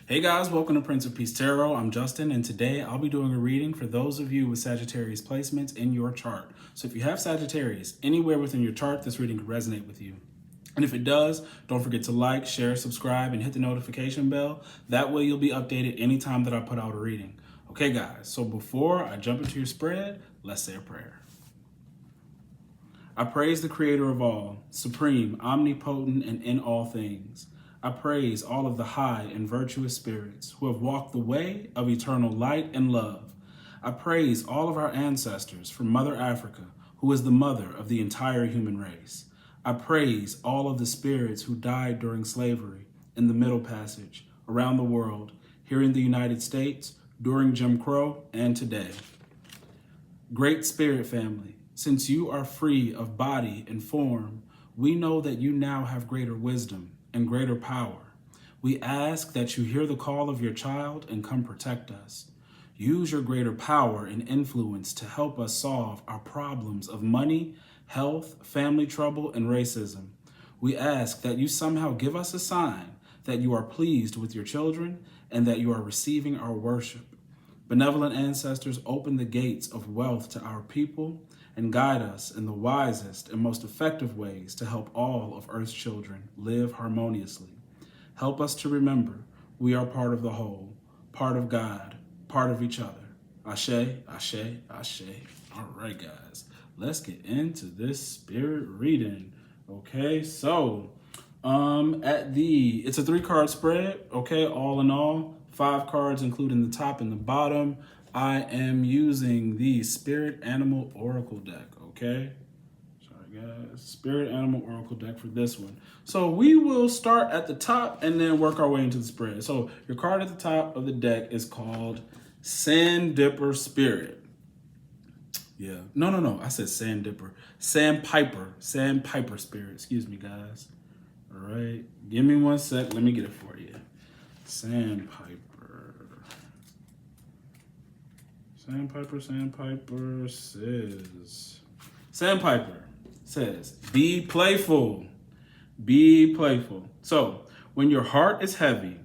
Hey guys, welcome to Prince of Peace Tarot. I'm Justin, and today I'll be doing a reading for those of you with Sagittarius placements in your chart. So if you have Sagittarius anywhere within your chart, this reading could resonate with you. And if it does, don't forget to like, share, subscribe, and hit the notification bell. That way you'll be updated anytime that I put out a reading. Okay guys, so before I jump into your spread, let's say a prayer. I praise the creator of all, supreme, omnipotent, and in all things. I praise all of the high and virtuous spirits who have walked the way of eternal light and love. I praise all of our ancestors from Mother Africa, who is the mother of the entire human race. I praise all of the spirits who died during slavery, in the Middle Passage, around the world, here in the United States, during Jim Crow, and today. Great Spirit family, since you are free of body and form, we know that you now have greater wisdom and greater power. We ask that you hear the call of your child and come protect us. Use your greater power and influence to help us solve our problems of money, health, family trouble, and racism. We ask that you somehow give us a sign that you are pleased with your children and that you are receiving our worship. Benevolent ancestors, open the gates of wealth to our people and guide us in the wisest and most effective ways to help all of Earth's children live harmoniously. Help us to remember we are part of the whole, part of God, part of each other. Ashe, ashe, ashe. All right, guys, let's get into this spirit reading. Okay, so it's a 3-card spread. Okay, all in all, 5 cards, including the top and the bottom. I am using the Spirit Animal Oracle deck, okay? Sorry, guys. Spirit Animal Oracle deck for this one. So we will start at the top and then work our way into the spread. So your card at the top of the deck is called Sand Dipper Spirit. Yeah. No. I said Sand Dipper. Sandpiper Spirit. Excuse me, guys. All right. Give me 1 sec. Let me get it for you. Sandpiper says, be playful. Be playful. So, when your heart is heavy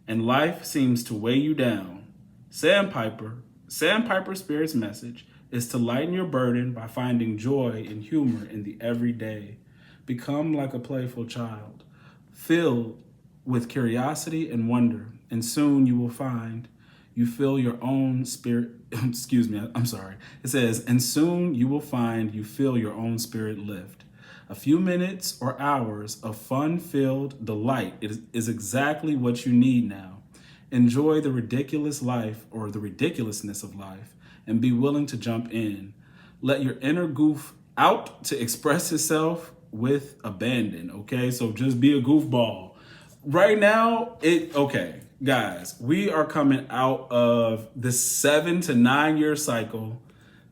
and life seems to weigh you down, Sandpiper Spirit's message is to lighten your burden by finding joy and humor in the everyday. Become like a playful child, filled with curiosity and wonder, and soon you will find you feel your own spirit, excuse me, I'm sorry. It says, and soon you will find you feel your own spirit lift. A few minutes or hours of fun-filled delight is exactly what you need now. Enjoy the ridiculous life or the ridiculousness of life and be willing to jump in. Let your inner goof out to express itself with abandon, okay? So just be a goofball. Right now, okay. Guys, we are coming out of the 7 to 9 year cycle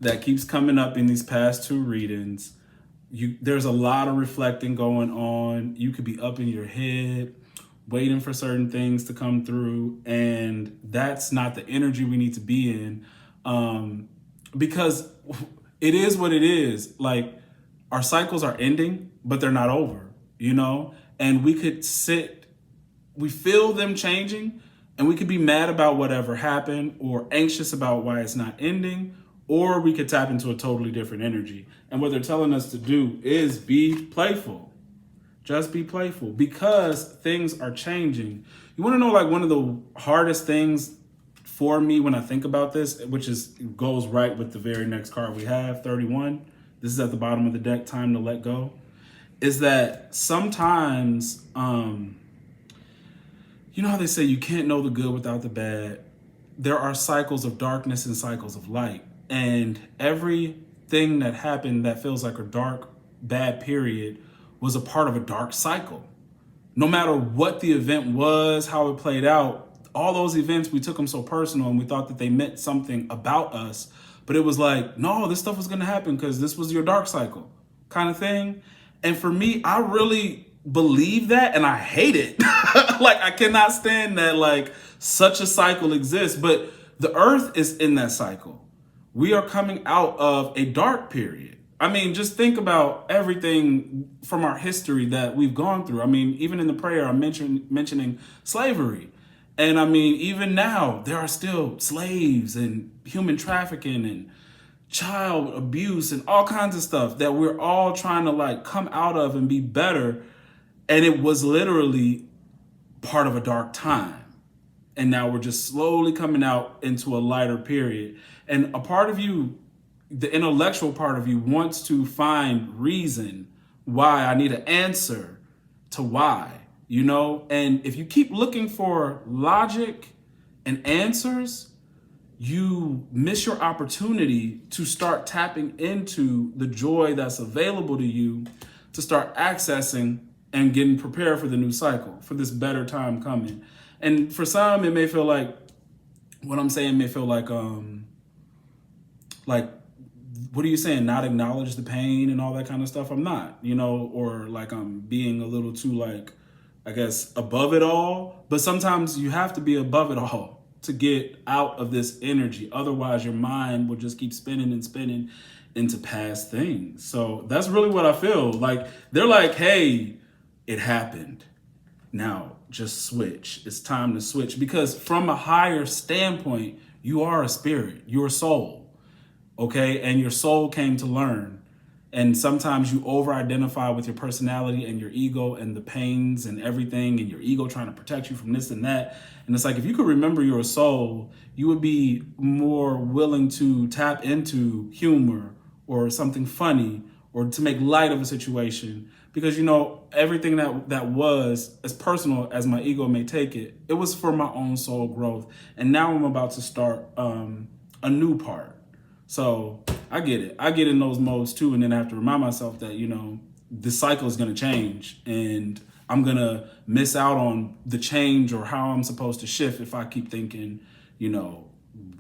that keeps coming up in these past 2 readings. There's a lot of reflecting going on. You could be up in your head, waiting for certain things to come through, and that's not the energy we need to be in, because it is what it is. Like, our cycles are ending, but they're not over, you know? And we feel them changing, and we could be mad about whatever happened or anxious about why it's not ending, or we could tap into a totally different energy. And what they're telling us to do is be playful. Just be playful, because things are changing. You want to know, like, one of the hardest things for me when I think about this, which goes right with the very next card we have, 31. This is at the bottom of the deck, time to let go, is that sometimes, you know how they say you can't know the good without the bad? There are cycles of darkness and cycles of light. And everything that happened that feels like a dark, bad period was a part of a dark cycle. No matter what the event was, how it played out, all those events, we took them so personal and we thought that they meant something about us. But it was like, no, this stuff was going to happen because this was your dark cycle kind of thing. And for me, I really believe that, and I hate it. Like, I cannot stand that, like, such a cycle exists, but the earth is in that cycle. We are coming out of a dark period. I mean, just think about everything from our history that we've gone through. I mean, even in the prayer, I'm mentioning slavery. And I mean, even now, there are still slaves and human trafficking and child abuse and all kinds of stuff that we're all trying to like come out of and be better. And it was literally part of a dark time. And now we're just slowly coming out into a lighter period. And a part of you, the intellectual part of you, wants to find reason why. I need an answer to why, you know? And if you keep looking for logic and answers, you miss your opportunity to start tapping into the joy that's available to you to start accessing and getting prepared for the new cycle, for this better time coming. And for some, it may feel like, what I'm saying may feel like, what are you saying? Not acknowledge the pain and all that kind of stuff? I'm not, you know, or like I'm being a little too like, I guess, above it all. But sometimes you have to be above it all to get out of this energy. Otherwise, your mind will just keep spinning and spinning into past things. So that's really what I feel. Like, they're like, hey, it happened. Now just switch. It's time to switch, because from a higher standpoint, you are a spirit, you're a soul, okay? And your soul came to learn. And sometimes you over-identify with your personality and your ego and the pains and everything, and your ego trying to protect you from this and that. And it's like, if you could remember you're a soul, you would be more willing to tap into humor or something funny or to make light of a situation. Because, you know, everything that was, as personal as my ego may take it, it was for my own soul growth. And now I'm about to start a new part. So I get it. I get in those modes too. And then I have to remind myself that, you know, the cycle is going to change and I'm going to miss out on the change or how I'm supposed to shift if I keep thinking, you know,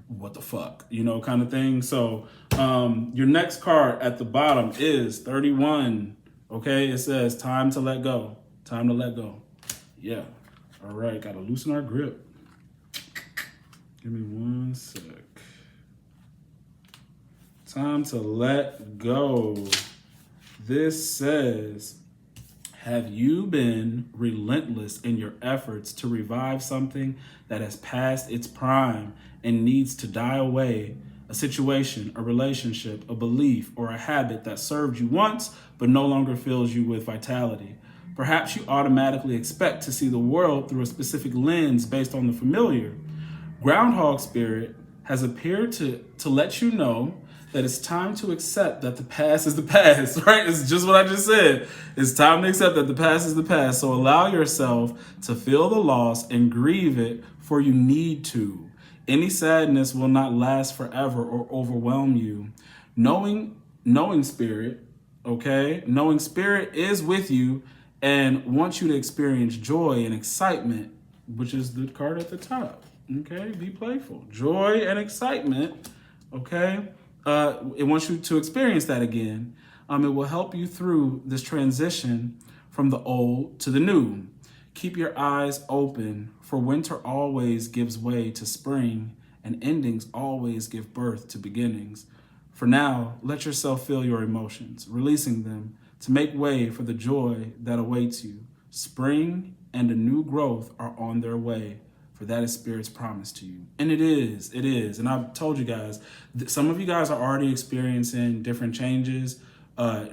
what the fuck, you know, kind of thing. So your next card at the bottom is 31. Okay, it says time to let go. Time to let go. Yeah. All right, got to loosen our grip. Give me one sec. Time to let go. This says, have you been relentless in your efforts to revive something that has passed its prime and needs to die away? A situation, a relationship, a belief, or a habit that served you once but no longer fills you with vitality. Perhaps you automatically expect to see the world through a specific lens based on the familiar. Groundhog Spirit has appeared to let you know that it's time to accept that the past is the past, right? It's just what I just said. It's time to accept that the past is the past. So allow yourself to feel the loss and grieve it, for you need to. Any sadness will not last forever or overwhelm you. Knowing Spirit, okay? Knowing Spirit is with you and wants you to experience joy and excitement, which is the card at the top, okay? Be playful. Joy and excitement, okay? It wants you to experience that again. It will help you through this transition from the old to the new. Keep your eyes open, for winter always gives way to spring, and endings always give birth to beginnings. For now, let yourself feel your emotions, releasing them to make way for the joy that awaits you. Spring and a new growth are on their way, for that is Spirit's promise to you. And it is. And I've told you guys, some of you guys are already experiencing different changes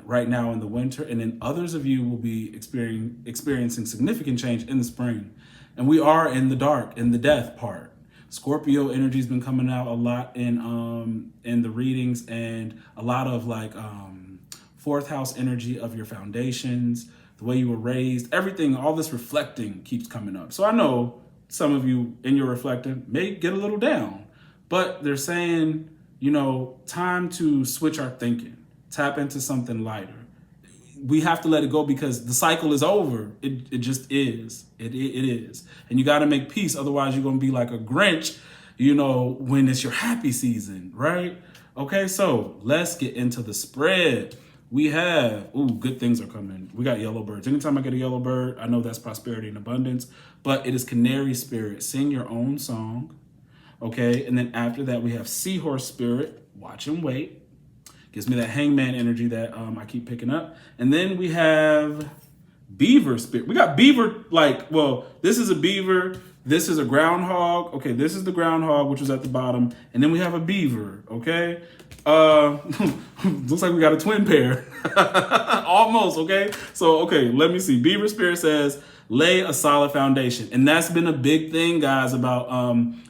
right now in the winter, and then others of you will be experiencing significant change in the spring. And we are in the dark, in the death part. Scorpio energy has been coming out a lot in the readings, and a lot of like fourth house energy of your foundations, the way you were raised, everything, all this reflecting keeps coming up. So I know some of you in your reflecting may get a little down, but they're saying, you know, time to switch our thinking. Tap into something lighter. We have to let it go because the cycle is over. It just is. It is. And you got to make peace. Otherwise, you're going to be like a Grinch, you know, when it's your happy season, right? Okay, so let's get into the spread. We have, good things are coming. We got yellow birds. Anytime I get a yellow bird, I know that's prosperity and abundance. But it is Canary Spirit. Sing your own song. Okay, and then after that, we have Seahorse Spirit. Watch and wait. Gives me that hangman energy that I keep picking up. And then we have Beaver Spirit. We got Beaver, this is a beaver This is a groundhog. Okay, this is the groundhog, which was at the bottom. And then we have a beaver, okay? Looks like we got a twin pair. Almost, okay? So, okay, let me see. Beaver Spirit says, lay a solid foundation. And that's been a big thing, guys, about,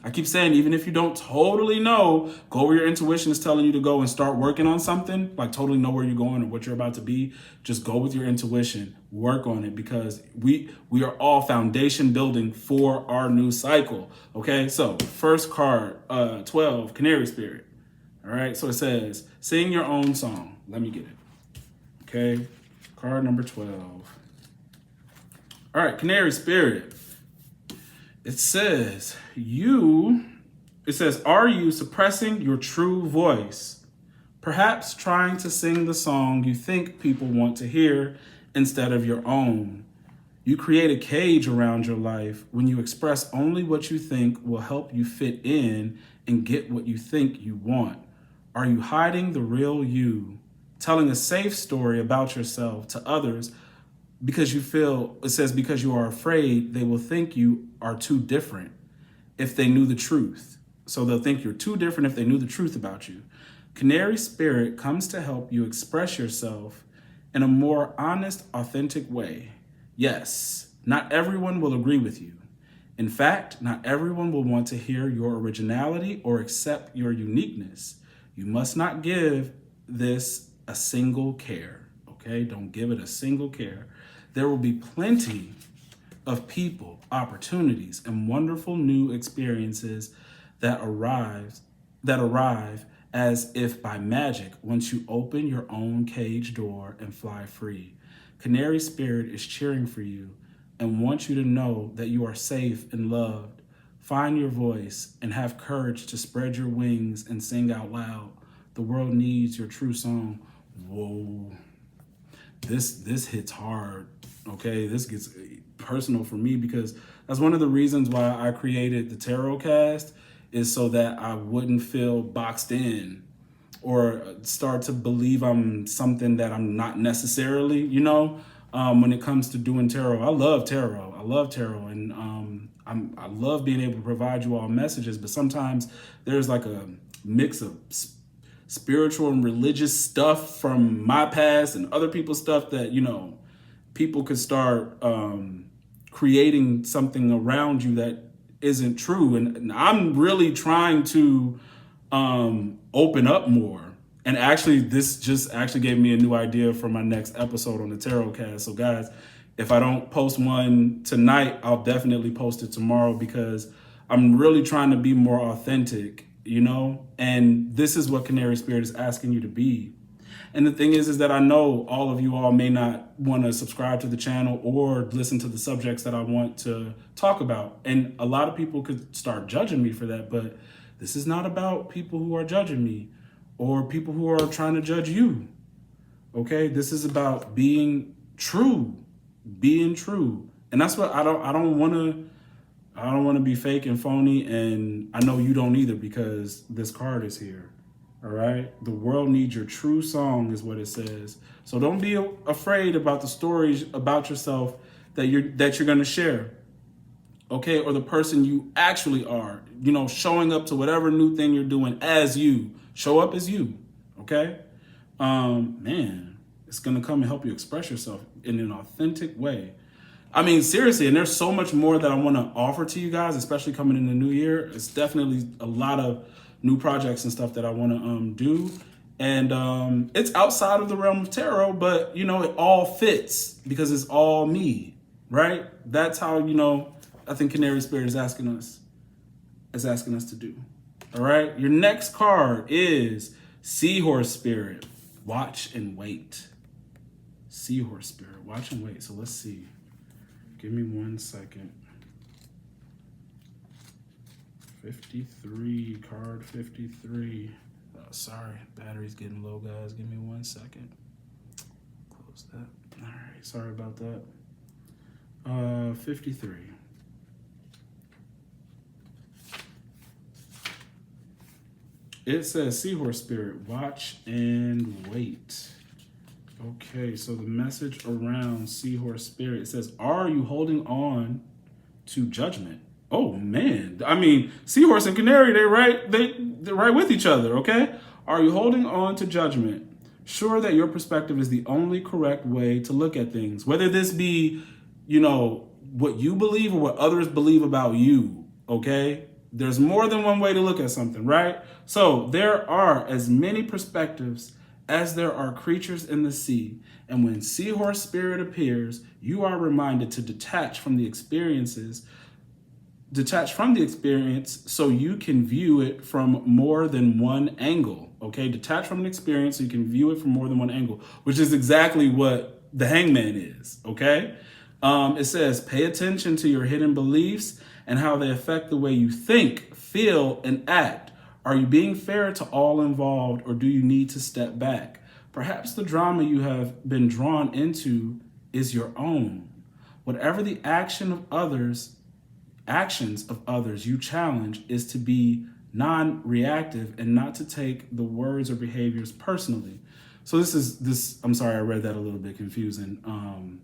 I keep saying, even if you don't totally know, go where your intuition is telling you to go and start working on something, like totally know where you're going or what you're about to be. Just go with your intuition, work on it, because we are all foundation building for our new cycle. Okay, so first card, 12, Canary Spirit. All right, so it says, sing your own song. Let me get it. Okay, card number 12. All right, Canary Spirit. It says, are you suppressing your true voice? Perhaps trying to sing the song you think people want to hear instead of your own. You create a cage around your life when you express only what you think will help you fit in and get what you think you want. Are you hiding the real you, telling a safe story about yourself to others because because you are afraid they will think you are too different if they knew the truth. So they'll think you're too different if they knew the truth about you. Canary Spirit comes to help you express yourself in a more honest, authentic way. Yes, not everyone will agree with you. In fact, not everyone will want to hear your originality or accept your uniqueness. You must not give this a single care, okay? Don't give it a single care. There will be plenty of people, opportunities, and wonderful new experiences that arrive as if by magic once you open your own cage door and fly free. Canary Spirit is cheering for you and wants you to know that you are safe and loved. Find your voice and have courage to spread your wings and sing out loud. The world needs your true song. Whoa. This hits hard, okay? This gets personal for me because that's one of the reasons why I created the Tarot Cast, is so that I wouldn't feel boxed in or start to believe I'm something that I'm not necessarily, when it comes to doing tarot. I love tarot, and I love being able to provide you all messages, but sometimes there's like a mix of spiritual and religious stuff from my past and other people's stuff that, people could start creating something around you that isn't true. And I'm really trying to open up more. And actually, this just actually gave me a new idea for my next episode on the Tarot Cast. So guys, if I don't post one tonight, I'll definitely post it tomorrow, because I'm really trying to be more authentic, and this is what Canary Spirit is asking you to be. And the thing is that I know all of you all may not want to subscribe to the channel or listen to the subjects that I want to talk about. And a lot of people could start judging me for that, but this is not about people who are judging me or people who are trying to judge you. Okay? This is about being true. And that's what I don't want to be fake and phony, and I know you don't either, because this card is here. All right. The world needs your true song is what it says. So don't be afraid about the stories about yourself that you're going to share. Okay. Or the person you actually are, showing up to whatever new thing you're doing as you. Show up as you. Okay. Man, it's going to come and help you express yourself in an authentic way. I mean, seriously, and there's so much more that I want to offer to you guys, especially coming in the new year. It's definitely a lot of new projects and stuff that I want to do. And it's outside of the realm of tarot, but, it all fits because it's all me, right? That's how, I think Canary Spirit is asking us to do. All right. Your next card is Seahorse Spirit. Watch and wait. Seahorse Spirit. Watch and wait. So let's see. Give me 1 second. 53, card 53. Oh, sorry, battery's getting low, guys. Give me 1 second. Close that. All right, sorry about that. 53. It says Seahorse Spirit, watch and wait. Okay, so the message around Seahorse Spirit, it says, are you holding on to judgment? Oh man, I mean, Seahorse and Canary, they're right with each other, okay? Are you holding on to judgment? Sure that your perspective is the only correct way to look at things, whether this be, what you believe or what others believe about you, okay? There's more than one way to look at something, right? So there are as many perspectives as there are creatures in the sea. And when Seahorse Spirit appears, you are reminded to detach from the experience so you can view it from more than one angle, okay? Detach from an experience so you can view it from more than one angle, which is exactly what the hangman is, okay? It says, pay attention to your hidden beliefs and how they affect the way you think, feel, and act. Are you being fair to all involved, or do you need to step back? Perhaps the drama you have been drawn into is your own. Whatever the actions of others you challenge is to be non-reactive and not to take the words or behaviors personally. So I'm sorry, I read that a little bit confusing.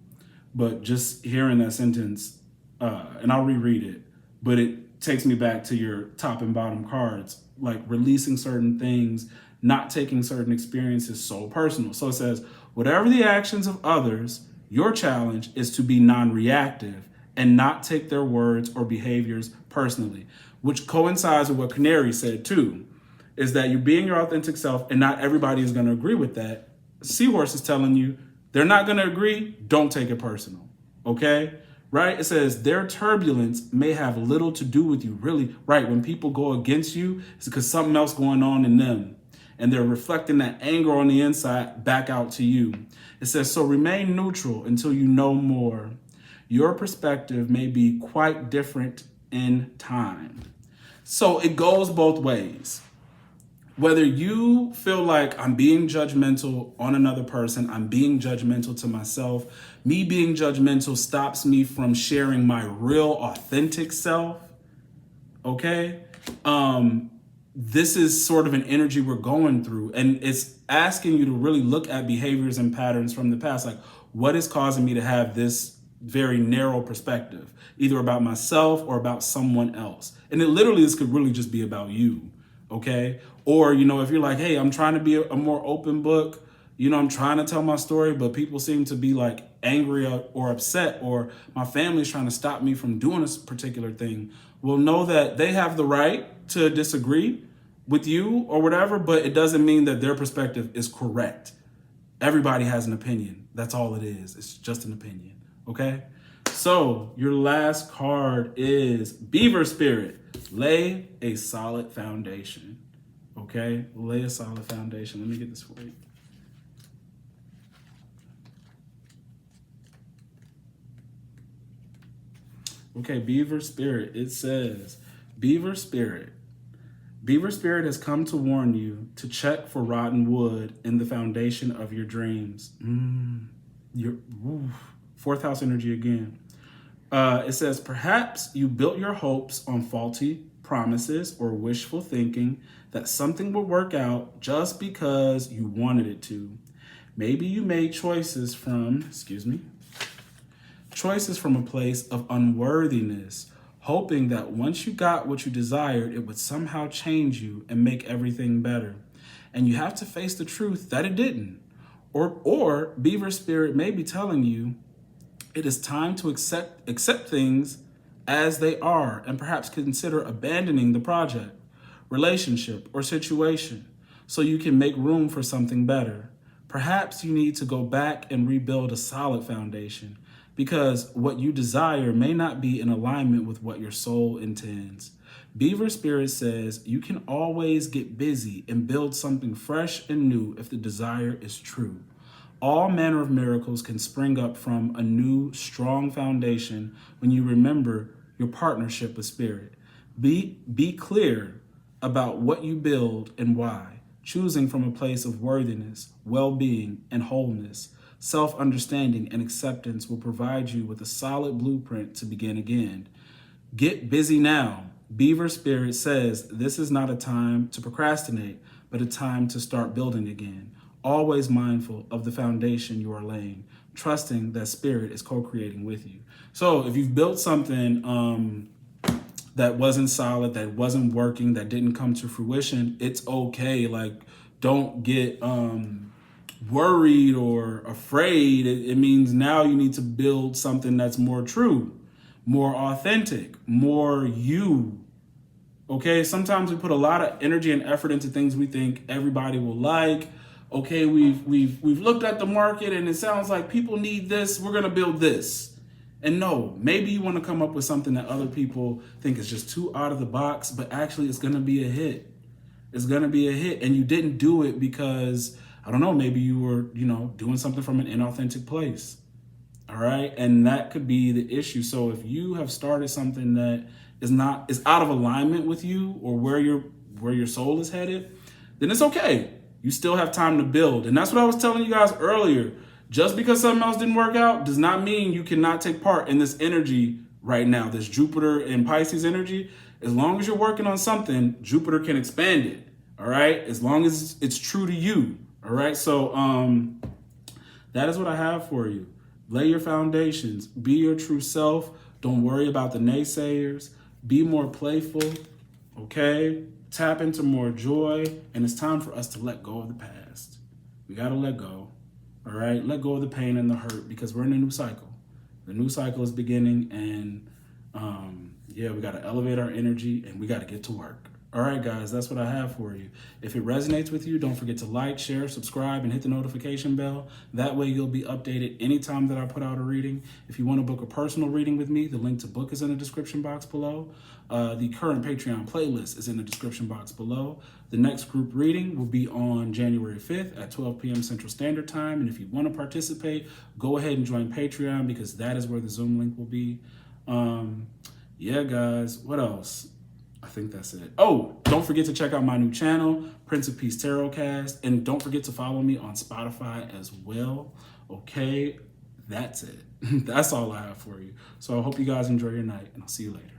But just hearing that sentence, and I'll reread it, but it takes me back to your top and bottom cards, like releasing certain things, not taking certain experiences so personal. So it says, whatever the actions of others, your challenge is to be non-reactive and not take their words or behaviors personally, which coincides with what Canary said too, is that you're being your authentic self and not everybody is going to agree with that. Seahorse is telling you they're not going to agree. Don't take it personal. Okay. Right. It says their turbulence may have little to do with you. Really. Right. When people go against you, it's because something else going on in them and they're reflecting that anger on the inside back out to you. It says, so remain neutral until you know more. Your perspective may be quite different in time. So it goes both ways. Whether you feel like I'm being judgmental on another person, I'm being judgmental to myself, me being judgmental stops me from sharing my real authentic self, okay? This is sort of an energy we're going through, and it's asking you to really look at behaviors and patterns from the past. Like, what is causing me to have this very narrow perspective, either about myself or about someone else? And this could really just be about you. Okay. Or, if you're like, hey, I'm trying to be a more open book, I'm trying to tell my story, but people seem to be like angry or upset, or my family's trying to stop me from doing a particular thing. Well, know that they have the right to disagree with you or whatever, but it doesn't mean that their perspective is correct. Everybody has an opinion. That's all it is. It's just an opinion. Okay. So your last card is Beaver Spirit. Lay a solid foundation. Okay, lay a solid foundation. Let me get this for you. Okay, Beaver Spirit. It says, Beaver Spirit. Beaver Spirit has come to warn you to check for rotten wood in the foundation of your dreams. Your fourth house energy again. It says, perhaps you built your hopes on faulty promises or wishful thinking that something would work out just because you wanted it to. Maybe you made choices from a place of unworthiness, hoping that once you got what you desired, it would somehow change you and make everything better. And you have to face the truth that it didn't. Or Beaver Spirit may be telling you, it is time to accept things as they are and perhaps consider abandoning the project, relationship, or situation so you can make room for something better. Perhaps you need to go back and rebuild a solid foundation because what you desire may not be in alignment with what your soul intends. Beaver Spirit says you can always get busy and build something fresh and new if the desire is true. All manner of miracles can spring up from a new, strong foundation when you remember your partnership with Spirit. Be clear about what you build and why, choosing from a place of worthiness, well-being, and wholeness. Self-understanding and acceptance will provide you with a solid blueprint to begin again. Get busy now. Beaver Spirit says this is not a time to procrastinate, but a time to start building again. Always mindful of the foundation you are laying, trusting that Spirit is co-creating with you. So if you've built something that wasn't solid, that wasn't working, that didn't come to fruition, it's okay. Like, don't get worried or afraid. It means now you need to build something that's more true, more authentic, more you. Okay, sometimes we put a lot of energy and effort into things we think everybody will like. Okay, we've looked at the market and it sounds like people need this. We're gonna build this. And no, maybe you want to come up with something that other people think is just too out of the box, but actually it's gonna be a hit. It's gonna be a hit, and you didn't do it because, I don't know, maybe you were, doing something from an inauthentic place. All right, and that could be the issue. So if you have started something that is out of alignment with you or where your soul is headed, then it's okay. You still have time to build. And that's what I was telling you guys earlier. Just because something else didn't work out does not mean you cannot take part in this energy right now, this Jupiter and Pisces energy. As long as you're working on something, Jupiter can expand it. All right, as long as it's true to you. All right, so that is what I have for you. Lay your foundations. Be your true self. Don't worry about the naysayers. Be more playful, okay? Tap into more joy. And it's time for us to let go of the past. We got to let go, all right? Let go of the pain and the hurt because we're in a new cycle. The new cycle is beginning, and we got to elevate our energy and we got to get to work. All right, guys, that's what I have for you. If it resonates with you, don't forget to like, share, subscribe, and hit the notification bell. That way you'll be updated anytime that I put out a reading. If you want to book a personal reading with me, the link to book is in the description box below. The current Patreon playlist is in the description box below. The next group reading will be on January 5th at 12 p.m. Central Standard Time. And if you want to participate, go ahead and join Patreon because that is where the Zoom link will be. Guys, what else? I think that's it. Oh, don't forget to check out my new channel, Prince of Peace Tarot Cast. And don't forget to follow me on Spotify as well. Okay, that's it. That's all I have for you. So I hope you guys enjoy your night, and I'll see you later.